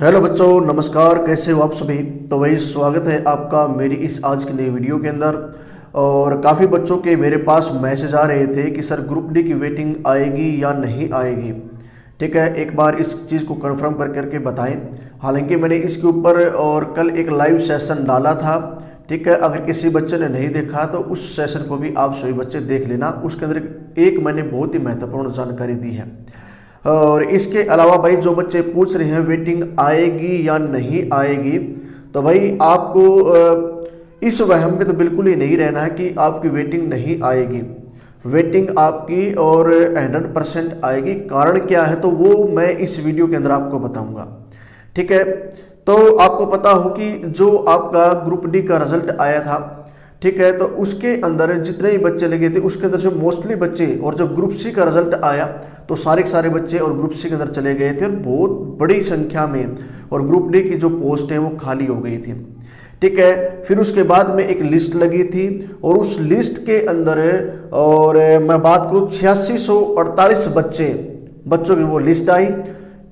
Hello बच्चों, नमस्कार। कैसे हो आप सभी। तो वही स्वागत है आपका मेरी इस आज की नई वीडियो के अंदर। और काफ़ी बच्चों के मेरे पास मैसेज आ रहे थे कि सर ग्रुप डी की वेटिंग आएगी या नहीं आएगी। ठीक है, एक बार इस चीज़ को कंफर्म करके बताएं। हालांकि मैंने इसके ऊपर और कल एक लाइव सेशन डाला था। ठीक है, अगर किसी बच्चे ने नहीं देखा तो उस सेशन को भी आप सभी बच्चे देख लेना। उसके अंदर एक मैंने बहुत ही महत्वपूर्ण जानकारी दी है। और इसके अलावा भाई जो बच्चे पूछ रहे हैं वेटिंग आएगी या नहीं आएगी, तो भाई आपको इस वहम में तो बिल्कुल ही नहीं रहना है कि आपकी वेटिंग नहीं आएगी। वेटिंग आपकी और 100% आएगी। कारण क्या है तो वो मैं इस वीडियो के अंदर आपको बताऊंगा। ठीक है, तो आपको पता हो कि जो आपका ग्रुप डी का रिजल्ट आया था, ठीक है, तो उसके अंदर जितने भी बच्चे लगे थे उसके अंदर से मोस्टली बच्चे, और जब ग्रुप सी का रिजल्ट आया तो सारे के सारे बच्चे और ग्रुप सी के अंदर चले गए थे और बहुत बड़ी संख्या में, और ग्रुप डी की जो पोस्ट है वो खाली हो गई थी। ठीक है, फिर उसके बाद में एक लिस्ट लगी थी और उस लिस्ट के अंदर और मैं बात करूँ 8648 बच्चों की वो लिस्ट आई।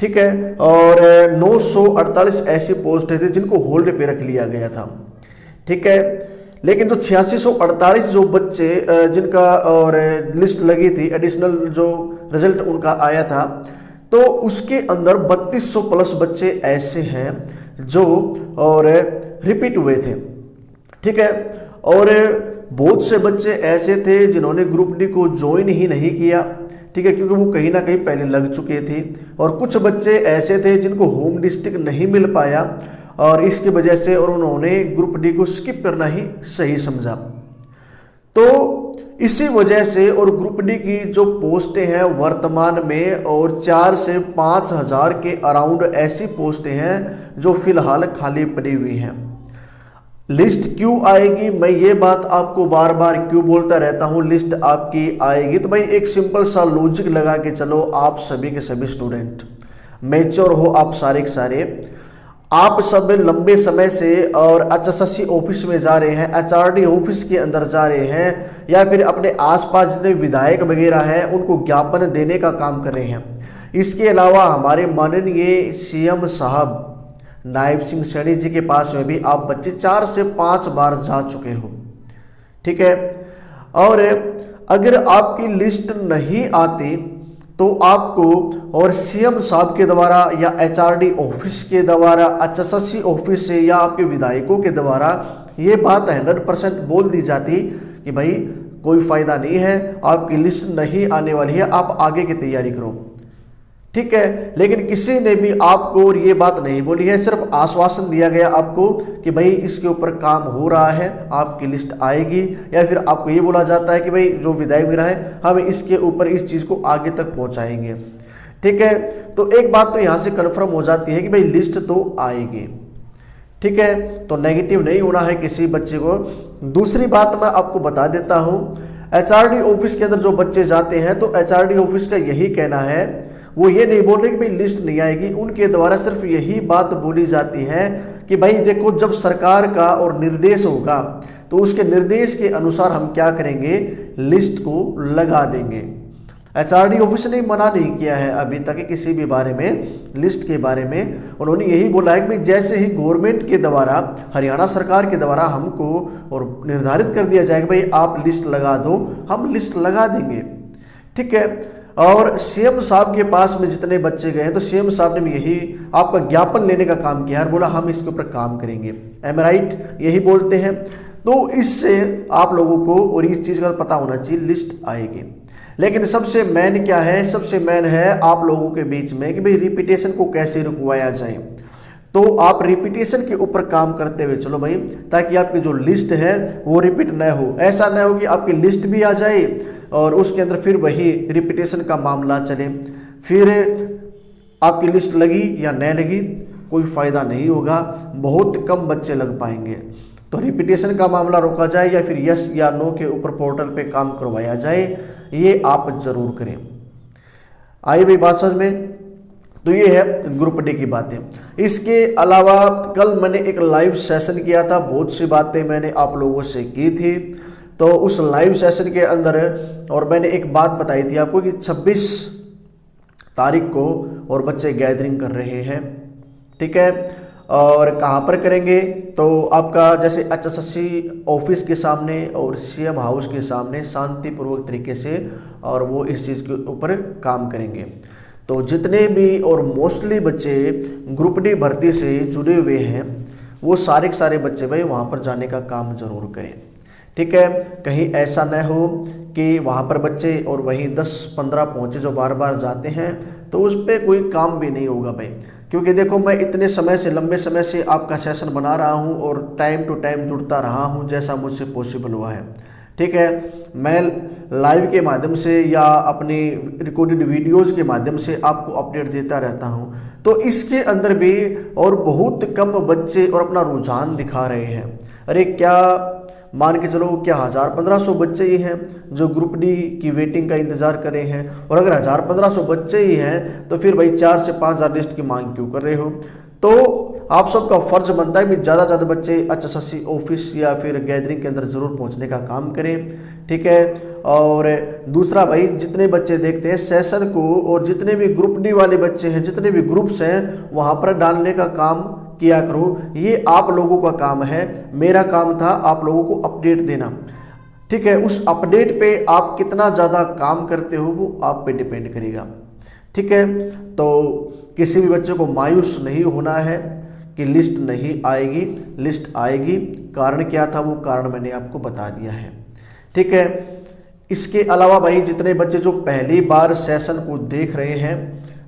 ठीक है, और 948 ऐसी पोस्ट थे जिनको होल्ड पे रख लिया गया था। ठीक है, लेकिन जो 8648 जो बच्चे जिनका और लिस्ट लगी थी, एडिशनल जो रिजल्ट उनका आया था, तो उसके अंदर 3200 प्लस बच्चे ऐसे हैं जो और रिपीट हुए थे। ठीक है, और बहुत से बच्चे ऐसे थे जिन्होंने ग्रुप डी को ज्वाइन ही नहीं किया। ठीक है, क्योंकि वो कहीं ना कहीं पहले लग चुके थे। और कुछ बच्चे ऐसे थे जिनको होम डिस्ट्रिक्ट नहीं मिल पाया और इसकी वजह से और उन्होंने ग्रुप डी को स्किप करना ही सही समझा। तो इसी वजह से और ग्रुप डी की जो पोस्टें हैं वर्तमान में और 4 से 5 हज़ार के अराउंड ऐसी पोस्टें हैं जो फिलहाल खाली पड़ी हुई हैं। लिस्ट क्यों आएगी, मैं ये बात आपको बार बार क्यों बोलता रहता हूँ, लिस्ट आपकी आएगी। तो भाई एक सिंपल सा लॉजिक लगा के चलो, आप सभी के सभी स्टूडेंट मैच्योर हो, आप सारे के सारे, आप सब लंबे समय से और एचएसएससी ऑफिस में जा रहे हैं, एचआरडी ऑफिस के अंदर जा रहे हैं, या फिर अपने आसपास जितने विधायक वगैरह हैं उनको ज्ञापन देने का काम कर रहे हैं। इसके अलावा हमारे माननीय सीएम साहब नायब सिंह सैनी जी के पास में भी आप बच्चे 4 से 5 बार जा चुके हो। ठीक है, और अगर आपकी लिस्ट नहीं आती तो आपको और सीएम साहब के द्वारा या एचआरडी ऑफिस के द्वारा, एचएसएससी ऑफिस से या आपके विधायकों के द्वारा ये बात 100% बोल दी जाती कि भाई कोई फायदा नहीं है, आपकी लिस्ट नहीं आने वाली है, आप आगे की तैयारी करो। ठीक है, लेकिन किसी ने भी आपको और ये बात नहीं बोली है, सिर्फ आश्वासन दिया गया आपको कि भाई इसके ऊपर काम हो रहा है, आपकी लिस्ट आएगी, या फिर आपको ये बोला जाता है कि भाई जो विधायक वगैरह है हम इसके ऊपर इस चीज़ को आगे तक पहुंचाएंगे। ठीक है, तो एक बात तो यहाँ से कन्फर्म हो जाती है कि भाई लिस्ट तो आएगी। ठीक है, तो नेगेटिव नहीं होना है किसी बच्चे को। दूसरी बात मैं आपको बता देता हूँ, एचआरडी ऑफिस के अंदर जो बच्चे जाते हैं तो एचआरडी ऑफिस का यही कहना है, वो ये नहीं बोल रहे कि भाई लिस्ट नहीं आएगी, उनके द्वारा सिर्फ यही बात बोली जाती है कि भाई देखो जब सरकार का और निर्देश होगा तो उसके निर्देश के अनुसार हम क्या करेंगे, लिस्ट को लगा देंगे। एचआरडी ऑफिस ने मना नहीं किया है अभी तक किसी भी बारे में, लिस्ट के बारे में। उन्होंने यही बोला है कि भाई जैसे ही गवर्नमेंट के द्वारा, हरियाणा सरकार के द्वारा हमको और निर्धारित कर दिया जाएगा भाई आप लिस्ट लगा दो, हम लिस्ट लगा देंगे। ठीक है, और सीएम साहब के पास में जितने बच्चे गए तो सीएम साहब ने भी यही आपका ज्ञापन लेने का काम किया है, बोला हम इसके ऊपर काम करेंगे। एम राइट, यही बोलते हैं। तो इससे आप लोगों को और इस चीज़ का पता होना चाहिए, लिस्ट आएगी। लेकिन सबसे मेन क्या है, सबसे मेन है आप लोगों के बीच में कि भाई रिपीटेशन को कैसे रुकवाया जाए। तो आप रिपीटेशन के ऊपर काम करते हुए चलो भाई, ताकि आपकी जो लिस्ट है वो रिपीट न हो। ऐसा न हो कि आपकी लिस्ट भी आ जाए और उसके अंदर फिर वही रिपीटेशन का मामला चले, फिर आपकी लिस्ट लगी या न लगी कोई फायदा नहीं होगा, बहुत कम बच्चे लग पाएंगे। तो रिपीटेशन का मामला रोका जाए या फिर यस या नो के ऊपर पोर्टल पे काम करवाया जाए, ये आप जरूर करें। आई भाई बात समझ में। तो ये है ग्रुप डी की बातें। इसके अलावा कल मैंने एक लाइव सेशन किया था, बहुत सी बातें मैंने आप लोगों से की थी। तो उस लाइव सेशन के अंदर और मैंने एक बात बताई थी आपको कि 26 तारीख को और बच्चे गैदरिंग कर रहे हैं। ठीक है। और कहाँ पर करेंगे, तो आपका जैसे HSSC ऑफिस के सामने और CM हाउस के सामने शांतिपूर्वक तरीके से, और वो इस चीज़ के ऊपर काम करेंगे। तो जितने भी और मोस्टली बच्चे ग्रुप डी भर्ती से जुड़े हुए हैं वो सारे के सारे बच्चे भाई वहाँ पर जाने का काम जरूर करें, ठीक है। कहीं ऐसा न हो कि वहाँ पर बच्चे और वहीं 10-15 पहुँचे जो बार बार जाते हैं, तो उस पर कोई काम भी नहीं होगा भाई। क्योंकि देखो मैं इतने समय से, लंबे समय से आपका सेशन बना रहा हूँ और टाइम टू टाइम जुड़ता रहा हूँ जैसा मुझसे पॉसिबल हुआ है, ठीक है। मैं लाइव के माध्यम से या अपनी रिकॉर्डेड वीडियोस के माध्यम से आपको अपडेट देता रहता हूं। तो इसके अंदर भी और बहुत कम बच्चे और अपना रुझान दिखा रहे हैं। अरे क्या मान के चलो, क्या 1000-1500 बच्चे ही हैं जो ग्रुप डी की वेटिंग का इंतजार कर रहे हैं। और अगर 1000-1500 बच्चे ही हैं तो फिर भाई 4 से 5000 लिस्ट की मांग क्यों कर रहे हो। तो आप सबका फर्ज बनता है भी ज़्यादा से ज़्यादा बच्चे HSSC ऑफिस या फिर गैदरिंग के अंदर जरूर पहुंचने का काम करें, ठीक है। और दूसरा भाई, जितने बच्चे देखते हैं सेशन को और जितने भी ग्रुप डी वाले बच्चे हैं, जितने भी ग्रुप्स हैं, वहाँ पर डालने का काम किया करो। ये आप लोगों का काम है, मेरा काम था आप लोगों को अपडेट देना, ठीक है। उस अपडेट पे आप कितना ज़्यादा काम करते हो वो आप पे डिपेंड करेगा, ठीक है। तो किसी भी बच्चे को मायूस नहीं होना है कि लिस्ट नहीं आएगी, लिस्ट आएगी। कारण क्या था वो कारण मैंने आपको बता दिया है, ठीक है। इसके अलावा भाई जितने बच्चे जो पहली बार सेशन को देख रहे हैं,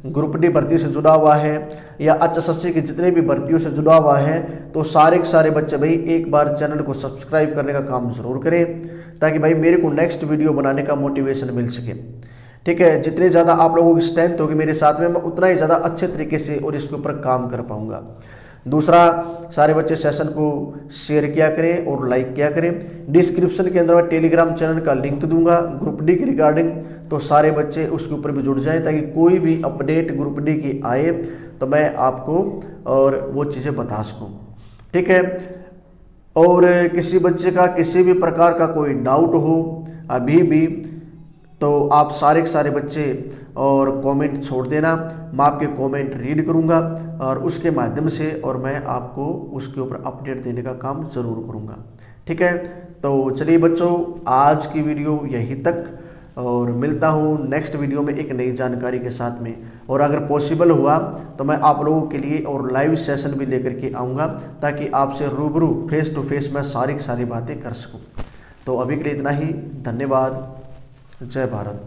ग्रुप डी भर्ती से जुड़ा हुआ है या HSSC की जितने भी भर्तियों से जुड़ा हुआ है, तो सारे के सारे बच्चे भाई एक बार चैनल को सब्सक्राइब करने का काम जरूर करें, ताकि भाई मेरे को नेक्स्ट वीडियो बनाने का मोटिवेशन मिल सके, ठीक है। जितने ज़्यादा आप लोगों की स्ट्रेंथ होगी मेरे साथ में, मैं उतना ही ज़्यादा अच्छे तरीके से और इसके ऊपर काम कर पाऊंगा। दूसरा, सारे बच्चे सेशन को शेयर किया करें और लाइक किया करें। डिस्क्रिप्शन के अंदर मैं टेलीग्राम चैनल का लिंक दूंगा ग्रुप डी की रिगार्डिंग, तो सारे बच्चे उसके ऊपर भी जुड़ जाएं, ताकि कोई भी अपडेट ग्रुप डी की आए तो मैं आपको और वो चीज़ें बता सकूँ, ठीक है। और किसी बच्चे का किसी भी प्रकार का कोई डाउट हो अभी भी, तो आप सारे के सारे बच्चे और कमेंट छोड़ देना, मैं आपके कमेंट रीड करूंगा और उसके माध्यम से और मैं आपको उसके ऊपर अपडेट देने का काम ज़रूर करूंगा, ठीक है। तो चलिए बच्चों, आज की वीडियो यहीं तक, और मिलता हूँ नेक्स्ट वीडियो में एक नई जानकारी के साथ में। और अगर पॉसिबल हुआ तो मैं आप लोगों के लिए और लाइव सेशन भी लेकर के आऊँगा, ताकि आपसे रूबरू फेस टू फेस मैं सारी की सारी बातें कर सकूँ। तो अभी के लिए इतना ही, धन्यवाद, जय भारत।